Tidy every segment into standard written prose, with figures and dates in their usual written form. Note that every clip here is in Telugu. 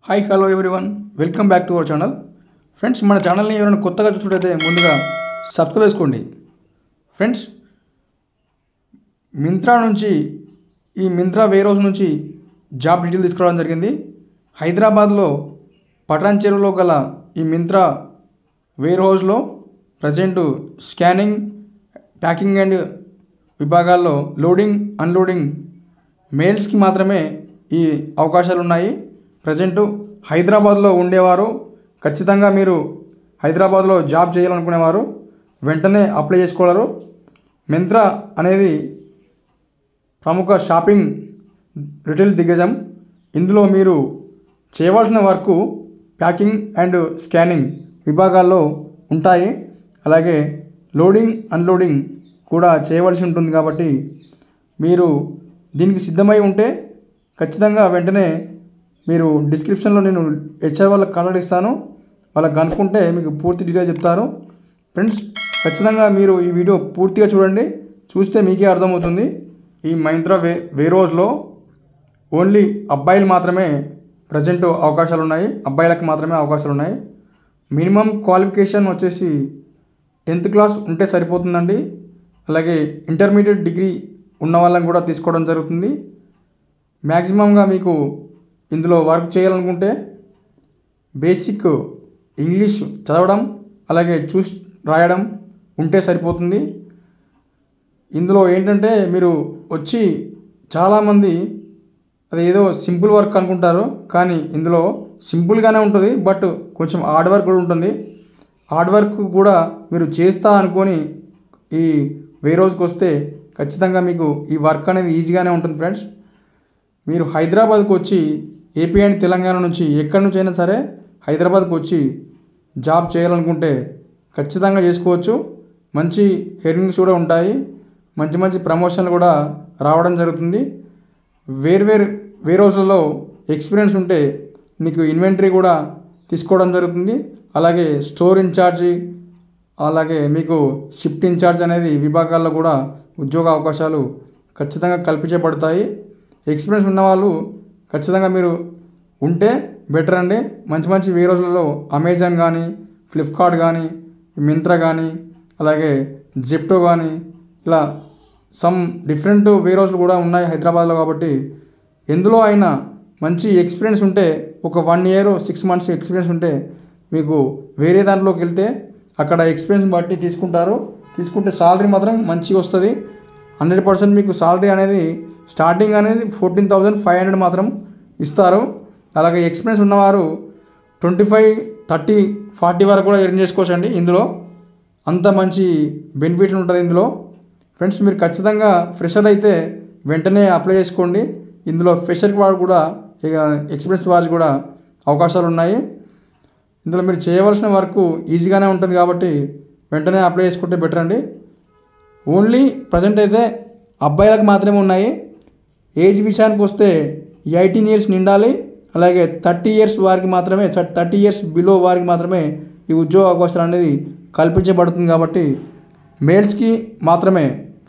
Hi hello everyone, welcome back to our channel. Friends, మన ఛానల్ని ఎవరైనా కొత్తగా చూసినట్లయితే ముందుగా సబ్స్క్రైబ్ చేసుకోండి. ఫ్రెండ్స్, మింత్రా నుంచి ఈ మింత్రా వేర్ హౌస్ నుంచి జాబ్ డీటెయిల్ తీసుకురావడం జరిగింది. హైదరాబాద్లో పటాన్ చెరువులో గల ఈ మింత్రా వేర్ హౌస్లో ప్రజెంట్ స్కానింగ్, ప్యాకింగ్ అండ్ విభాగాల్లో లోడింగ్, అన్లోడింగ్ మేల్స్కి మాత్రమే ఈ అవకాశాలు ఉన్నాయి. ప్రజెంటు హైదరాబాద్లో ఉండేవారు, ఖచ్చితంగా మీరు హైదరాబాద్లో జాబ్ చేయాలనుకునేవారు వెంటనే అప్లై చేసుకోగలరు. మింత్రా అనేది ప్రముఖ షాపింగ్ రిటైల్ దిగ్గజం. ఇందులో మీరు చేయవలసిన వర్క్ ప్యాకింగ్ అండ్ స్కానింగ్ విభాగాల్లో ఉంటాయి. అలాగే లోడింగ్, అన్లోడింగ్ కూడా చేయవలసి ఉంటుంది. కాబట్టి మీరు దీనికి సిద్ధమై ఉంటే ఖచ్చితంగా వెంటనే మీరు డిస్క్రిప్షన్లో నేను హెచ్ఆర్ వాళ్ళకి కాంటాక్ట్ ఇస్తాను. వాళ్ళకి కనుక్కుంటే మీకు పూర్తి డీటెయిల్ చెప్తారు. ఫ్రెండ్స్, ఖచ్చితంగా మీరు ఈ వీడియో పూర్తిగా చూడండి. చూస్తే మీకే అర్థమవుతుంది. ఈ మింత్రా వేర్ హౌస్లో ఓన్లీ అబ్బాయిలు మాత్రమే ప్రజెంట్ అవకాశాలు ఉన్నాయి. అబ్బాయిలకు మాత్రమే అవకాశాలు ఉన్నాయి. మినిమం క్వాలిఫికేషన్ వచ్చేసి 10th క్లాస్ ఉంటే సరిపోతుందండి. అలాగే ఇంటర్మీడియట్ డిగ్రీ ఉన్న వాళ్ళని కూడా తీసుకోవడం జరుగుతుంది. మ్యాక్సిమంగా మీకు ఇందులో వర్క్ చేయాలనుకుంటే బేసిక్ ఇంగ్లీష్ చదవడం, అలాగే చూసి రాయడం ఉంటే సరిపోతుంది. ఇందులో ఏంటంటే మీరు వచ్చి చాలామంది అది ఏదో సింపుల్ వర్క్ అనుకుంటారు, కానీ ఇందులో సింపుల్గానే ఉంటుంది. బట్ కొంచెం హార్డ్ వర్క్ కూడా ఉంటుంది. హార్డ్ వర్క్ కూడా మీరు చేస్తా అనుకొని ఈ వేర్ హౌస్కి వస్తే ఖచ్చితంగా మీకు ఈ వర్క్ అనేది ఈజీగానే ఉంటుంది. ఫ్రెండ్స్, మీరు హైదరాబాద్కు వచ్చి ఏపీ అండ్ తెలంగాణ నుంచి ఎక్కడి నుంచి అయినా సరే హైదరాబాద్కు వచ్చి జాబ్ చేయాలనుకుంటే ఖచ్చితంగా చేసుకోవచ్చు. మంచి హెర్నింగ్స్ కూడా ఉంటాయి. మంచి మంచి ప్రమోషన్లు కూడా రావడం జరుగుతుంది. వేర్ హౌస్లలో ఎక్స్పీరియన్స్ ఉంటే మీకు ఇన్వెంటరీ కూడా తీసుకోవడం జరుగుతుంది. అలాగే స్టోర్ ఇన్ఛార్జి, అలాగే మీకు షిఫ్ట్ ఇన్ఛార్జ్ అనేది విభాగాల్లో కూడా ఉద్యోగ అవకాశాలు ఖచ్చితంగా కల్పించబడతాయి. ఎక్స్పీరియన్స్ ఉన్నవాళ్ళు ఖచ్చితంగా మీరు ఉంటే బెటర్ అండి. మంచి మంచి వేర్ హౌస్లలో అమెజాన్ కానీ, ఫ్లిప్కార్ట్ కానీ, మింత్రా కానీ, అలాగే జెప్టో కానీ, ఇలా సమ్ డిఫరెంట్ వేర్ హౌస్లు కూడా ఉన్నాయి హైదరాబాద్లో. కాబట్టి ఎందులో అయినా మంచి ఎక్స్పీరియన్స్ ఉంటే, ఒక 1 year 6 months ఎక్స్పీరియన్స్ ఉంటే మీకు వేరే దాంట్లోకి వెళ్తే అక్కడ ఎక్స్పీరియన్స్ బట్టి తీసుకుంటే సాలరీ మాత్రం మంచిగా వస్తుంది. 100% మీకు సాలరీ అనేది స్టార్టింగ్ అనేది 14,500 మాత్రం ఇస్తారు. అలాగే ఎక్స్పీరియన్స్ ఉన్నవారు 25, 30, 40 వరకు కూడా ఎర్న్ చేసుకోవచ్చు అండి. ఇందులో అంత మంచి బెనిఫిట్ ఉంటుంది ఇందులో. ఫ్రెండ్స్, మీరు ఖచ్చితంగా ఫ్రెషర్ అయితే వెంటనే అప్లై చేసుకోండి. ఇందులో ఫ్రెషర్కి వారు కూడా ఎక్స్పీరియన్స్ వారికి కూడా అవకాశాలు ఉన్నాయి. ఇందులో మీరు చేయవలసిన వర్క్ ఈజీగానే ఉంటుంది. కాబట్టి వెంటనే అప్లై చేసుకుంటే బెటర్ అండి. ఓన్లీ ప్రజెంట్ అయితే అబ్బాయిలకు మాత్రమే ఉన్నాయి. ఏజ్ విషయానికి వస్తే 18 years నిండాలి. అలాగే 30 years వారికి మాత్రమే, 30 years బిలో వారికి మాత్రమే ఈ ఉద్యోగ అవకాశాలు అనేది కల్పించబడుతుంది. కాబట్టి మేల్స్కి మాత్రమే,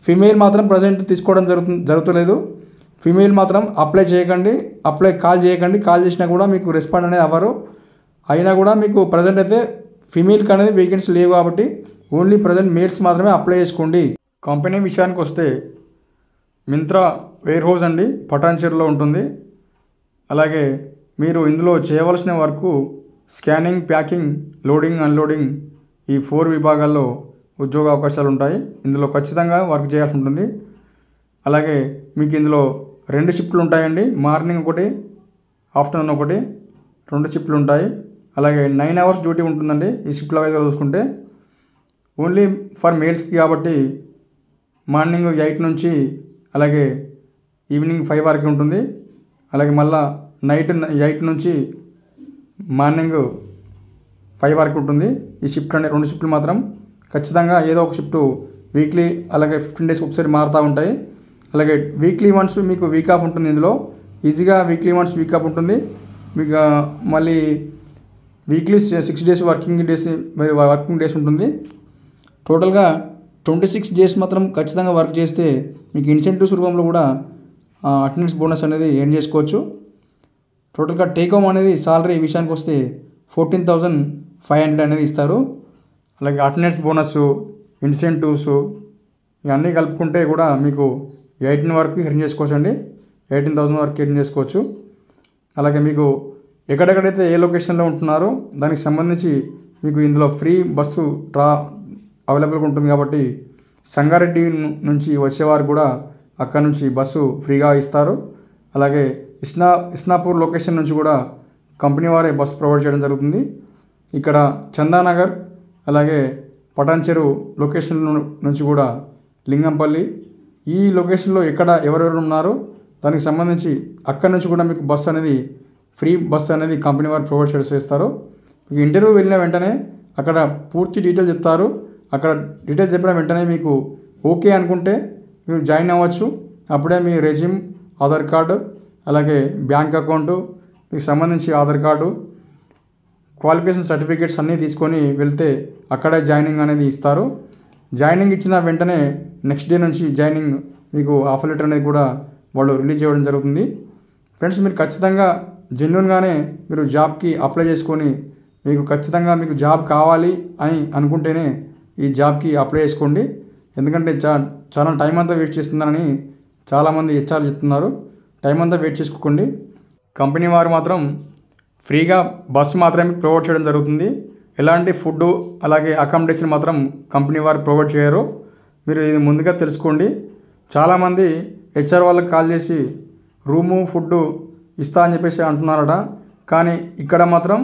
ఫీమేల్ మాత్రం ప్రజెంట్ తీసుకోవడం జరుగుతలేదు. ఫీమేల్ మాత్రం అప్లై చేయకండి, కాల్ చేయకండి. కాల్ చేసినా కూడా మీకు రెస్పాండ్ అనేది అవ్వరు. అయినా కూడా మీకు ప్రజెంట్ అయితే ఫీమేల్కి అనేది వేకెన్సీ లేవు. కాబట్టి ఓన్లీ ప్రజెంట్ మేల్స్ మాత్రమే అప్లై చేసుకోండి. కంపెనీ విషయానికి వస్తే మింత్రా వేర్ హౌస్ అండి, పటాన్ చెరువులో ఉంటుంది. అలాగే మీరు ఇందులో చేయవలసిన work scanning, packing, loading, unloading ఈ 4 విభాగాల్లో ఉద్యోగ అవకాశాలు ఉంటాయి. ఇందులో ఖచ్చితంగా వర్క్ చేయాల్సి ఉంటుంది. అలాగే మీకు ఇందులో 2 షిఫ్ట్లు ఉంటాయండి. మార్నింగ్ ఒకటి, ఆఫ్టర్నూన్ ఒకటి, 2 షిఫ్ట్లు ఉంటాయి. అలాగే 9 hours డ్యూటీ ఉంటుందండి ఈ షిఫ్ట్ల వైజ్గా చూసుకుంటే. ఓన్లీ ఫర్ మేల్స్కి కాబట్టి మార్నింగ్ 8 నుంచి అలాగే ఈవినింగ్ 5 వరకు ఉంటుంది. అలాగే మళ్ళీ నైట్ 8 నుంచి మార్నింగ్ 5 వరకు ఉంటుంది. ఈ షిఫ్ట్ అనే 2 షిఫ్ట్లు మాత్రం ఖచ్చితంగా ఏదో ఒక షిఫ్ట్ వీక్లీ, అలాగే 15 days ఒకసారి మారుతూ ఉంటాయి. అలాగే వీక్లీ వన్స్ మీకు వీక్ ఆఫ్ ఉంటుంది. ఇందులో ఈజీగా వీక్లీ వన్స్ వీక్ ఆఫ్ ఉంటుంది. మీకు మళ్ళీ వీక్లీ 6 days వర్కింగ్ డేస్ ఉంటుంది. టోటల్గా 26 days మాత్రం ఖచ్చితంగా వర్క్ చేస్తే మీకు ఇన్సెంటివ్స్ రూపంలో కూడా అటెండెన్స్ బోనస్ అనేది ఎర్న్ చేసుకోవచ్చు. టోటల్గా టేక్ హోమ్ అనేది సాలరీ విషయానికి వస్తే 14,500 అనేది ఇస్తారు. అలాగే అటెండెన్స్ బోనస్, ఇన్సెంటివ్స్ ఇవన్నీ కలుపుకుంటే కూడా మీకు 18 వరకు ఎర్న్ చేసుకోవచ్చు అండి. 18,000 వరకు ఎర్న్ చేసుకోవచ్చు. అలాగే మీకు ఎక్కడెక్కడైతే ఏ లొకేషన్లో ఉంటున్నారో దానికి సంబంధించి మీకు ఇందులో ఫ్రీ బస్సు అవైలబుల్గా ఉంటుంది కాబట్టి సంగారెడ్డి నుంచి వచ్చేవారు కూడా అక్కడ నుంచి బస్సు ఫ్రీగా ఇస్తారు. అలాగే ఇస్నాపూర్ లొకేషన్ నుంచి కూడా కంపెనీ వారే బస్సు ప్రొవైడ్ చేయడం జరుగుతుంది. ఇక్కడ చందానగర్ అలాగే పటాన్చెరు లొకేషన్ నుంచి కూడా లింగంపల్లి ఈ లొకేషన్లో ఎక్కడ ఎవరెవరు ఉన్నారో దానికి సంబంధించి అక్కడ నుంచి కూడా మీకు బస్సు అనేది ఫ్రీ బస్సు అనేది కంపెనీ వారు ప్రొవైడ్ చేస్తారు. మీకు ఇంటర్వ్యూ వెళ్ళిన వెంటనే అక్కడ పూర్తి డీటెయిల్ చెప్తారు. అక్కడ డీటెయిల్స్ చెప్పిన వెంటనే మీకు ఓకే అనుకుంటే మీరు జాయిన్ అవ్వచ్చు. అప్పుడే మీ రెజ్యూమ్, ఆధార్ కార్డు, అలాగే బ్యాంక్ అకౌంటు, మీకు సంబంధించి ఆధార్ కార్డు, క్వాలిఫికేషన్ సర్టిఫికేట్స్ అన్నీ తీసుకొని వెళ్తే అక్కడే జాయినింగ్ అనేది ఇస్తారు. జాయినింగ్ ఇచ్చిన వెంటనే నెక్స్ట్ డే నుంచి జాయినింగ్ మీకు ఆఫర్ లెటర్ అనేది కూడా వాళ్ళు రిలీజ్ చేయడం జరుగుతుంది. ఫ్రెండ్స్, మీరు ఖచ్చితంగా జెన్యూన్గానే మీరు జాబ్కి అప్లై చేసుకొని మీకు ఖచ్చితంగా మీకు జాబ్ కావాలి అని అనుకుంటేనే ఈ జాబ్కి అప్లై చేసుకోండి. ఎందుకంటే చాలా టైం అంతా వేస్ట్ చేస్తున్నారని చాలామంది హెచ్ఆర్ చెప్తున్నారు. టైం అంతా వెయిట్ చేసుకోకండి. కంపెనీ వారు మాత్రం ఫ్రీగా బస్సు మాత్రమే ప్రొవైడ్ చేయడం జరుగుతుంది. ఎలాంటి ఫుడ్ అలాగే అకామిడేషన్ మాత్రం కంపెనీ వారు ప్రొవైడ్ చేయరు. మీరు ఇది ముందుగా తెలుసుకోండి. చాలామంది హెచ్ఆర్ వాళ్ళకి కాల్ చేసి రూము ఫుడ్ ఇస్తా అని చెప్పేసి అంటున్నారట. కానీ ఇక్కడ మాత్రం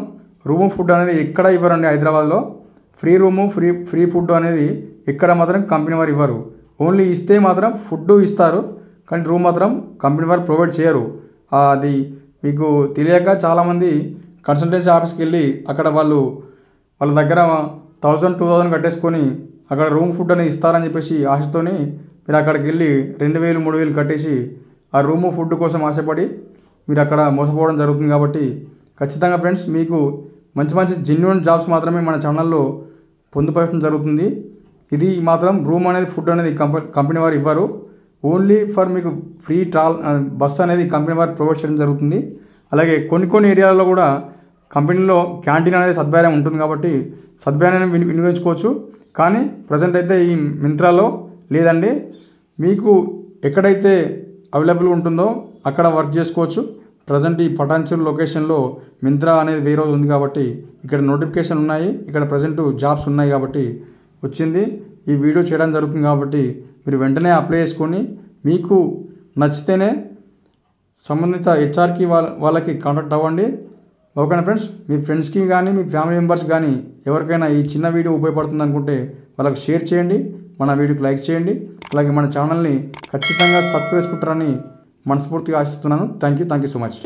రూము ఫుడ్ అనేది ఎక్కడ ఇవ్వరండి. హైదరాబాద్లో ఫ్రీ రూము ఫ్రీ ఫుడ్ అనేది ఎక్కడ మాత్రం కంపెనీ వారు ఇవ్వరు. ఓన్లీ ఇస్తే మాత్రం ఫుడ్ ఇస్తారు, కానీ రూమ్ మాత్రం కంపెనీ వారు ప్రొవైడ్ చేయరు. అది మీకు తెలియక చాలామంది కన్సల్టెన్సీ ఆఫీస్కి వెళ్ళి అక్కడ వాళ్ళ దగ్గర 1,000-2,000 కట్టేసుకొని అక్కడ రూమ్ ఫుడ్ అనేది ఇస్తారని చెప్పేసి ఆశతోని మీరు అక్కడికి వెళ్ళి 2,000-3,000 కట్టేసి ఆ రూము ఫుడ్ కోసం ఆశపడి మీరు అక్కడ మోసపోవడం జరుగుతుంది. కాబట్టి ఖచ్చితంగా ఫ్రెండ్స్, మీకు మంచి మంచి జెన్యూన్ జాబ్స్ మాత్రమే మన ఛానల్లో పొందుపరచడం జరుగుతుంది. ఇది మాత్రం రూమ్ అనేది ఫుడ్ అనేది కంపెనీ వారు ఇవ్వరు. ఓన్లీ ఫర్ మీకు ఫ్రీ బస్సు అనేది కంపెనీ వారు ప్రొవైడ్ చేయడం జరుగుతుంది. అలాగే కొన్ని ఏరియాలలో కూడా కంపెనీలో క్యాంటీన్ అనేది సదుపాయం ఉంటుంది కాబట్టి సదుపాయాన్ని వినియోగించుకోవచ్చు. కానీ ప్రజెంట్ అయితే ఈ మింత్రాలో లేదండి. మీకు ఎక్కడైతే అవైలబుల్ ఉంటుందో అక్కడ వర్క్ చేసుకోవచ్చు. ప్రజెంట్ ఈ పటాన్చెరు లొకేషన్లో మింత్రా అనేది వేరే రోజు ఉంది కాబట్టి ఇక్కడ నోటిఫికేషన్ ఉన్నాయి, ఇక్కడ ప్రజెంట్ జాబ్స్ ఉన్నాయి కాబట్టి వచ్చింది. ఈ వీడియో చేయడం జరుగుతుంది కాబట్టి మీరు వెంటనే అప్లై చేసుకొని మీకు నచ్చితేనే సంబంధిత హెచ్ఆర్కి వాళ్ళకి కాంటాక్ట్ అవ్వండి. ఓకేనా ఫ్రెండ్స్, మీ ఫ్రెండ్స్కి కానీ మీ ఫ్యామిలీ మెంబర్స్ కానీ ఎవరికైనా ఈ చిన్న వీడియో ఉపయోగపడుతుంది అనుకుంటే వాళ్ళకి షేర్ చేయండి, మన వీడియోకి లైక్ చేయండి. అలాగే మన ఛానల్ని ఖచ్చితంగా సబ్స్క్రైబ్ చేసుకుంటారని మనస్ఫూర్తిగా ఆశిస్తున్నాను. Thank you so much.